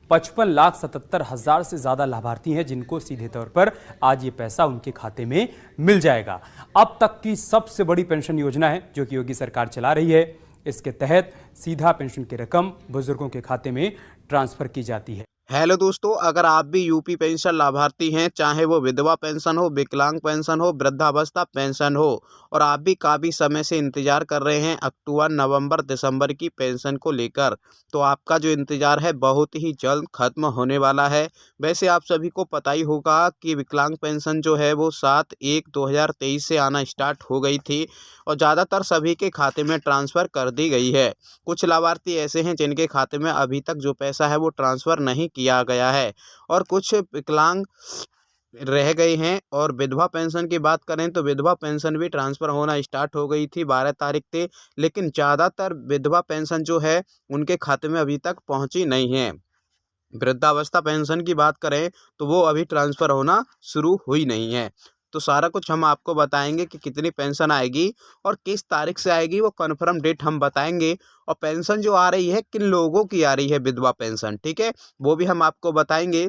55,77,000 से ज़्यादा लाभार्थी हैं जिनको सीधे तौर पर आज ये पैसा उनके खाते में मिल जाएगा। अब तक की सबसे बड़ी पेंशन योजना है जो कि योगी सरकार चला रही है। इसके तहत सीधा पेंशन की रकम बुजुर्गों के खाते में ट्रांसफर की जाती है। हेलो दोस्तों, अगर आप भी यूपी पेंशन लाभार्थी हैं, चाहे वो विधवा पेंशन हो, विकलांग पेंशन हो, वृद्धावस्था पेंशन हो, और आप भी काफ़ी समय से इंतजार कर रहे हैं अक्टूबर, नवंबर, दिसंबर की पेंशन को लेकर, तो आपका जो इंतजार है बहुत ही जल्द खत्म होने वाला है। वैसे आप सभी को पता ही होगा कि विकलांग पेंशन जो है वो 7/1/2023 से आना स्टार्ट हो गई थी और ज़्यादातर सभी के खाते में ट्रांसफ़र कर दी गई है। कुछ लाभार्थी ऐसे हैं जिनके खाते में अभी तक जो पैसा है वो ट्रांसफ़र नहीं किया गया है और कुछ विकलांग रह गए हैं। और विधवा पेंशन की बात करें तो विधवा पेंशन भी ट्रांसफ़र होना स्टार्ट हो गई थी 12 तारीख से, लेकिन ज़्यादातर विधवा पेंशन जो है उनके खाते में अभी तक पहुंची नहीं है। वृद्धावस्था पेंशन की बात करें तो वो अभी ट्रांसफ़र होना शुरू हुई नहीं है। तो सारा कुछ हम आपको बताएंगे कि कितनी पेंशन आएगी और किस तारीख से आएगी, वो कन्फर्म डेट हम बताएंगे। और पेंशन जो आ रही है किन लोगों की आ रही है विधवा पेंशन, ठीक है, वो भी हम आपको बताएंगे।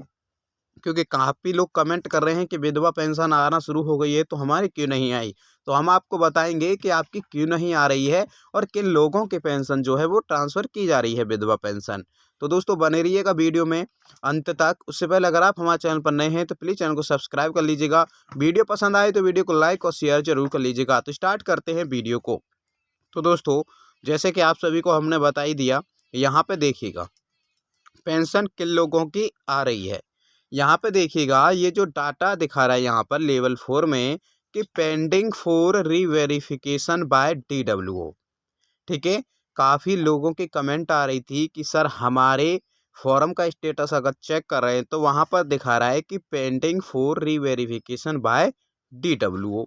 क्योंकि काफ़ी लोग कमेंट कर रहे हैं कि विधवा पेंशन आना शुरू हो गई है तो हमारी क्यों नहीं आई, तो हम आपको बताएंगे कि आपकी क्यों नहीं आ रही है और किन लोगों की पेंशन जो है वो ट्रांसफ़र की जा रही है विधवा पेंशन। तो दोस्तों बने रहिएगा वीडियो में अंत तक। उससे पहले अगर आप हमारे चैनल पर नए हैं तो प्लीज़ चैनल को सब्सक्राइब कर लीजिएगा। वीडियो पसंद आए तो वीडियो को लाइक और शेयर जरूर कर लीजिएगा। तो स्टार्ट करते हैं वीडियो को। तो दोस्तों जैसे कि आप सभी को हमने बता ही दिया, यहाँ पे देखिएगा पेंशन किन लोगों की आ रही है। यहाँ पे देखिएगा ये जो डाटा दिखा रहा है यहाँ पर लेवल 4 में कि pending for reverification by DWO, ठीक है। काफ़ी लोगों की कमेंट आ रही थी कि सर हमारे फॉर्म का स्टेटस अगर चेक कर रहे हैं तो वहाँ पर दिखा रहा है कि pending for reverification by DWO।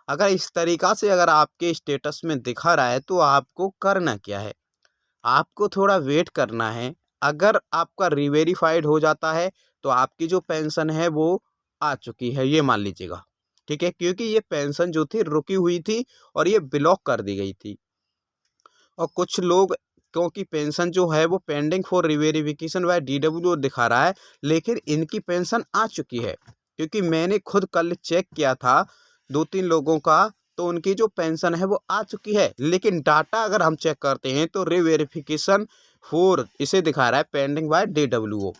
अगर इस तरीक़ा से अगर आपके स्टेटस में दिखा रहा है तो आपको करना क्या है, आपको थोड़ा वेट करना है। अगर आपका रीवेरीफाइड हो जाता है तो आपकी जो पेंशन है वो आ चुकी है, ये मान लीजिएगा, ठीक है। क्योंकि ये पेंशन जो थी रुकी हुई थी और ये ब्लॉक कर दी गई थी। और कुछ लोग क्योंकि पेंशन जो है वो पेंडिंग फॉर रिवेरिफिकेशन बाय DWO दिखा रहा है, लेकिन इनकी पेंशन आ चुकी है। क्योंकि मैंने खुद कल चेक किया था 2-3 लोगों का, तो उनकी जो पेंशन है वो आ चुकी है। लेकिन डाटा अगर हम चेक करते हैं तो रिवेरिफिकेशन फॉर इसे दिखा रहा है पेंडिंग बाय DWO,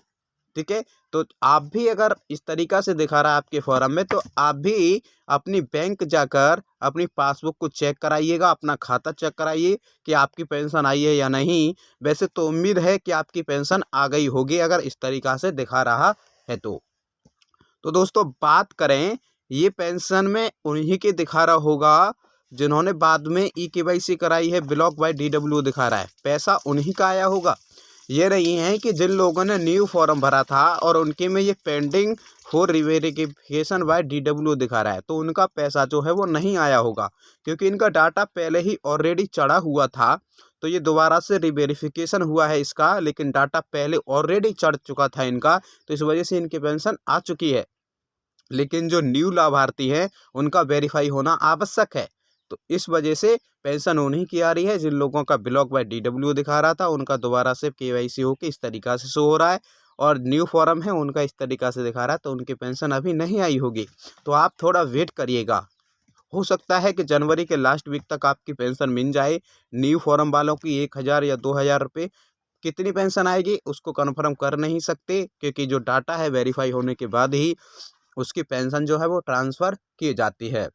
ठीक है। तो आप भी अगर इस तरीक़ा से दिखा रहा है आपके फॉर्म में तो आप भी अपनी बैंक जाकर अपनी पासबुक को चेक कराइएगा, अपना खाता चेक कराइए कि आपकी पेंशन आई है या नहीं। वैसे तो उम्मीद है कि आपकी पेंशन आ गई होगी अगर इस तरीक़ा से दिखा रहा है तो दोस्तों बात करें ये पेंशन में उन्हीं के दिखा रहा होगा जिन्होंने बाद में EKYC कराई है, ब्लॉक बाय DWO दिखा रहा है, पैसा उन्हीं का आया होगा। ये नहीं है कि जिन लोगों ने न्यू फॉर्म भरा था और उनके में ये पेंडिंग फॉर रिवेरिफिकेशन बाय DWO दिखा रहा है तो उनका पैसा जो है वो नहीं आया होगा, क्योंकि इनका डाटा पहले ही ऑलरेडी चढ़ा हुआ था। तो ये दोबारा से रिवेरिफिकेशन हुआ है इसका, लेकिन डाटा पहले ऑलरेडी चढ़ चुका था इनका, तो इस वजह से इनकी पेंशन आ चुकी है। लेकिन जो न्यू लाभार्थी हैं उनका वेरीफाई होना आवश्यक है, तो इस वजह से पेंशन उन्हीं की आ रही है। जिन लोगों का ब्लॉक बाय DWO दिखा रहा था उनका दोबारा से KYC होकर इस तरीक़ा से शो हो रहा है, और न्यू फॉर्म है उनका इस तरीक़ा से दिखा रहा है, तो उनकी पेंशन अभी नहीं आई होगी। तो आप थोड़ा वेट करिएगा, हो सकता है कि जनवरी के लास्ट वीक तक आपकी पेंशन मिल जाए। न्यू फॉर्म वालों की 1,000 या 2,000 रुपये कितनी पेंशन आएगी उसको कन्फर्म कर नहीं सकते, क्योंकि जो डाटा है वेरीफाई होने के बाद ही उसकी पेंशन जो है वो ट्रांसफ़र की जाती है।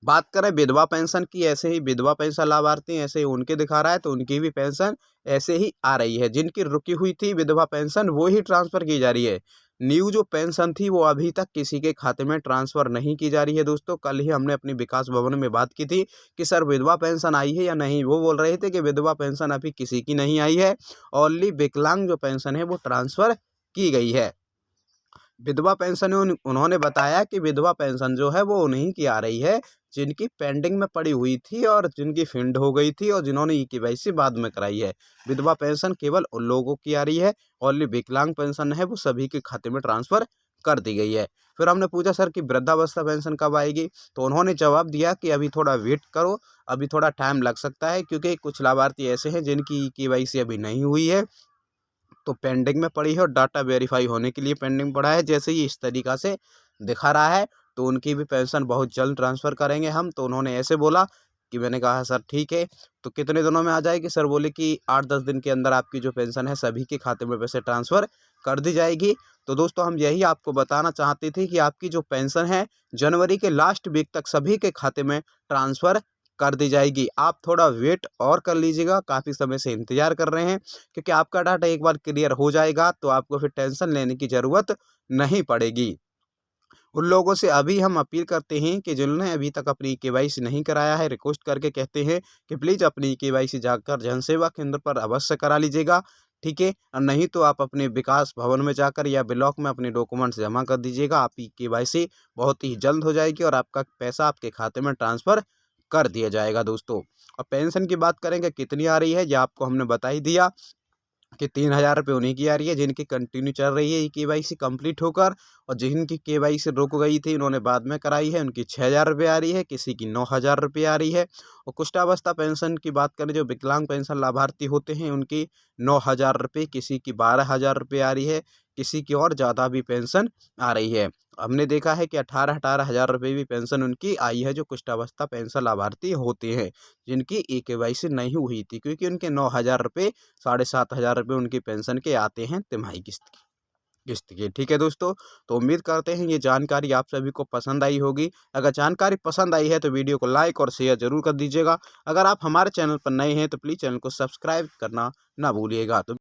बात करें विधवा पेंशन की, ऐसे ही विधवा पेंशन लाभार्थी ऐसे ही उनके दिखा रहा है तो उनकी भी पेंशन ऐसे ही आ रही है। जिनकी रुकी हुई थी विधवा पेंशन वो ही ट्रांसफ़र की जा रही है। न्यू जो पेंशन थी वो अभी तक किसी के खाते में ट्रांसफ़र नहीं की जा रही है। दोस्तों कल ही हमने अपनी विकास भवन में बात की थी कि सर विधवा पेंशन आई है या नहीं, वो बोल रहे थे कि विधवा पेंशन अभी किसी की नहीं आई है, ओनली विकलांग जो पेंशन है वो ट्रांसफ़र की गई है। विधवा पेंशन उन्होंने बताया कि विधवा पेंशन जो है वो उन्हीं की आ रही है जिनकी पेंडिंग में पड़ी हुई थी और जिनकी फिंड हो गई थी और जिन्होंने EKYC बाद में कराई है। विधवा पेंशन केवल उन लोगों की आ रही है, ओनली विकलांग पेंशन है वो सभी के खाते में ट्रांसफ़र कर दी गई है। फिर हमने पूछा सर कि वृद्धावस्था पेंशन कब आएगी, तो उन्होंने जवाब दिया कि अभी थोड़ा वेट करो, अभी थोड़ा टाइम लग सकता है, क्योंकि कुछ लाभार्थी ऐसे हैं जिनकी EKYC अभी नहीं हुई है तो पेंडिंग में पड़ी है और डाटा वेरीफाई होने के लिए पेंडिंग पड़ा है। जैसे ही इस तरीक़ा से दिखा रहा है तो उनकी भी पेंशन बहुत जल्द ट्रांसफ़र करेंगे हम। तो उन्होंने ऐसे बोला कि मैंने कहा सर ठीक है, तो कितने दिनों में आ जाएगी? सर बोले कि 8-10 दिन के अंदर आपकी जो पेंशन है सभी के खाते में पैसे ट्रांसफ़र कर दी जाएगी। तो दोस्तों हम यही आपको बताना चाहते थे कि आपकी जो पेंशन है जनवरी के लास्ट वीक तक सभी के खाते में ट्रांसफ़र कर दी जाएगी। आप थोड़ा वेट और कर लीजिएगा, काफ़ी समय से इंतज़ार कर रहे हैं, क्योंकि आपका डाटा एक बार क्लियर हो जाएगा तो आपको फिर टेंशन लेने की ज़रूरत नहीं पड़ेगी। उन लोगों से अभी हम अपील करते हैं कि जिन्होंने अभी तक अपनी केवाईसी नहीं कराया है, रिक्वेस्ट करके कहते हैं कि प्लीज़ अपनी केवाईसी जाकर जनसेवा केंद्र पर अवश्य करा लीजिएगा, ठीक है? और नहीं तो आप अपने विकास भवन में जाकर या ब्लॉक में अपने डॉक्यूमेंट्स जमा कर दीजिएगा। आपकी केवाईसी बहुत ही जल्द हो जाएगी और आपका पैसा आपके खाते में ट्रांसफ़र कर दिया जाएगा दोस्तों। और पेंशन की बात करें कि कितनी आ रही है, ये आपको हमने बता ही दिया कि 3,000 रुपये उन्हीं की आ रही है जिनकी कंटिन्यू चल रही है ये केवाईसी कंप्लीट होकर, और जिनकी केवाईसी रुक गई थी उन्होंने बाद में कराई है उनकी 6,000 रुपये आ रही है, किसी की 9,000 रुपये आ रही है। और कुष्ठावस्था पेंशन की बात करें, जो विकलांग पेंशन लाभार्थी होते हैं उनकी 9,000 रुपये, किसी की 12,000 रुपये आ रही है, किसी की और ज़्यादा भी पेंशन आ रही है। हमने देखा है कि 18-18 हज़ार रुपये भी पेंशन उनकी आई है, जो कुष्ठावस्था पेंशन लाभार्थी होते हैं जिनकी केवाईसी नहीं हुई थी, क्योंकि उनके 9,000 रुपये 7,500 रुपये उनकी पेंशन के आते हैं तिमाही किस्त के। ठीक है दोस्तों, तो उम्मीद करते हैं ये जानकारी आप सभी को पसंद आई होगी। अगर जानकारी पसंद आई है तो वीडियो को लाइक और शेयर जरूर कर दीजिएगा। अगर आप हमारे चैनल पर नए हैं तो प्लीज़ चैनल को सब्सक्राइब करना ना भूलिएगा। तो